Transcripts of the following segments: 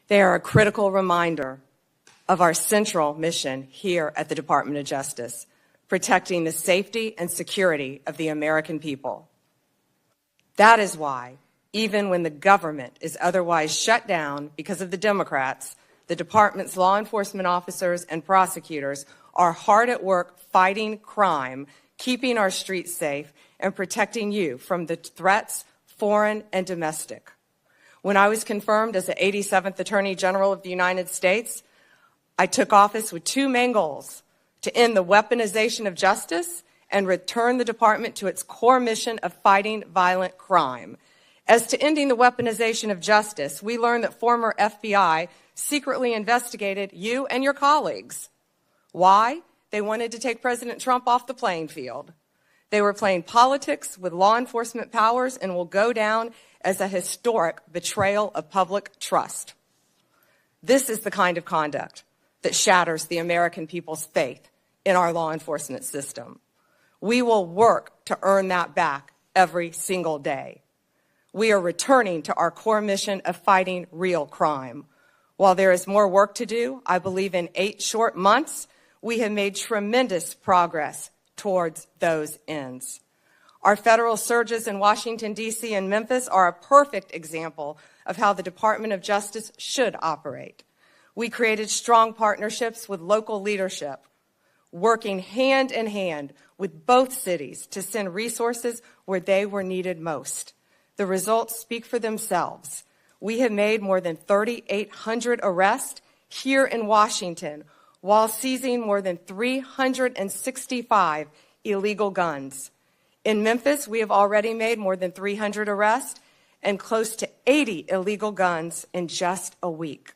They are a critical reminder of our central mission here at the Department of Justice, protecting the safety and security of the American people. That is why, even when the government is otherwise shut down because of the Democrats, the department's law enforcement officers and prosecutors are hard at work fighting crime, keeping our streets safe, and protecting you from the threats, foreign and domestic. When I was confirmed as the 87th Attorney General of the United States, I took office with two main goals: to end the weaponization of justice and return the department to its core mission of fighting violent crime. As to ending the weaponization of justice, we learned that former FBI secretly investigated you and your colleagues. Why? They wanted to take President Trump off the playing field. They were playing politics with law enforcement powers and will go down as a historic betrayal of public trust. This is the kind of conduct that shatters the American people's faith in our law enforcement system. We will work to earn that back every single day. We are returning to our core mission of fighting real crime. While there is more work to do, I believe in 8 short months, we have made tremendous progress towards those ends. Our federal surges in Washington, D.C. and Memphis are a perfect example of how the Department of Justice should operate. We created strong partnerships with local leadership, working hand in hand with both cities to send resources where they were needed most. The results speak for themselves. We have made more than 3,800 arrests here in Washington while seizing more than 365 illegal guns. In Memphis, we have already made more than 300 arrests and close to 80 illegal guns in just a week.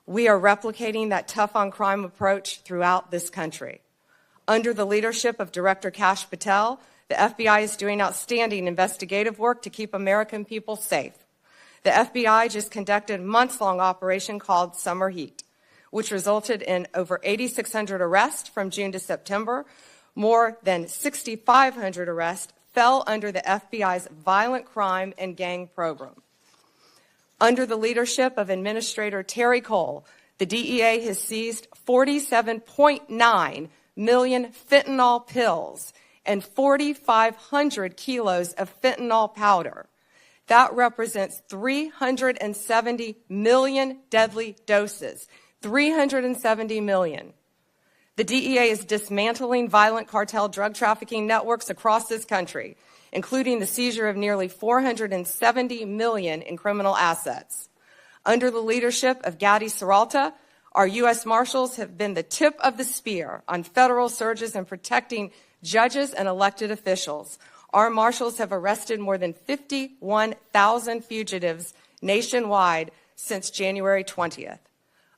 We are replicating that tough-on-crime approach throughout this country. Under the leadership of Director Kash Patel, the FBI is doing outstanding investigative work to keep American people safe. The FBI just conducted a months-long operation called Summer Heat, which resulted in over 8,600 arrests from June to September. More than 6,500 arrests fell under the FBI's violent crime and gang program. Under the leadership of Administrator Terry Cole, the DEA has seized 47.9 million fentanyl pills and 4,500 kilos of fentanyl powder. That represents 370 million deadly doses. 370 million. The DEA is dismantling violent cartel drug trafficking networks across this country, including the seizure of nearly 470 million in criminal assets. Under the leadership of Gadi Saralta, our U.S. Marshals have been the tip of the spear on federal surges and protecting judges and elected officials. Our Marshals have arrested more than 51,000 fugitives nationwide since January 20th.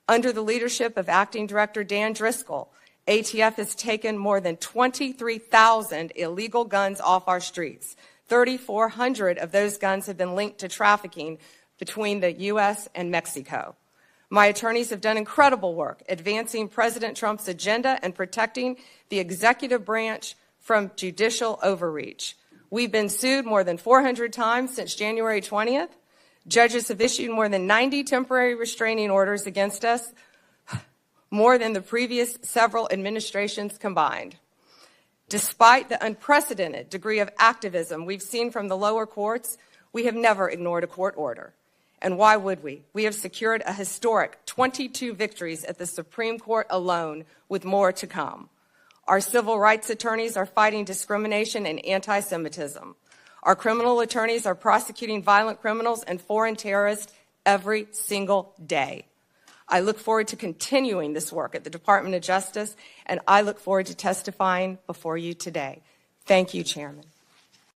Under the leadership of Acting Director Dan Driscoll, ATF has taken more than 23,000 illegal guns off our streets. 3,400 of those guns have been linked to trafficking between the U.S. and Mexico. My attorneys have done incredible work advancing President Trump's agenda and protecting the executive branch from judicial overreach. We've been sued more than 400 times since January 20th. Judges have issued more than 90 temporary restraining orders against us, more than the previous several administrations combined. Despite the unprecedented degree of activism we've seen from the lower courts, we have never ignored a court order. And why would we? We have secured a historic 22 victories at the Supreme Court alone, with more to come. Our civil rights attorneys are fighting discrimination and anti-Semitism. Our criminal attorneys are prosecuting violent criminals and foreign terrorists every single day. I look forward to continuing this work at the Department of Justice, and I look forward to testifying before you today. Thank you, Chairman.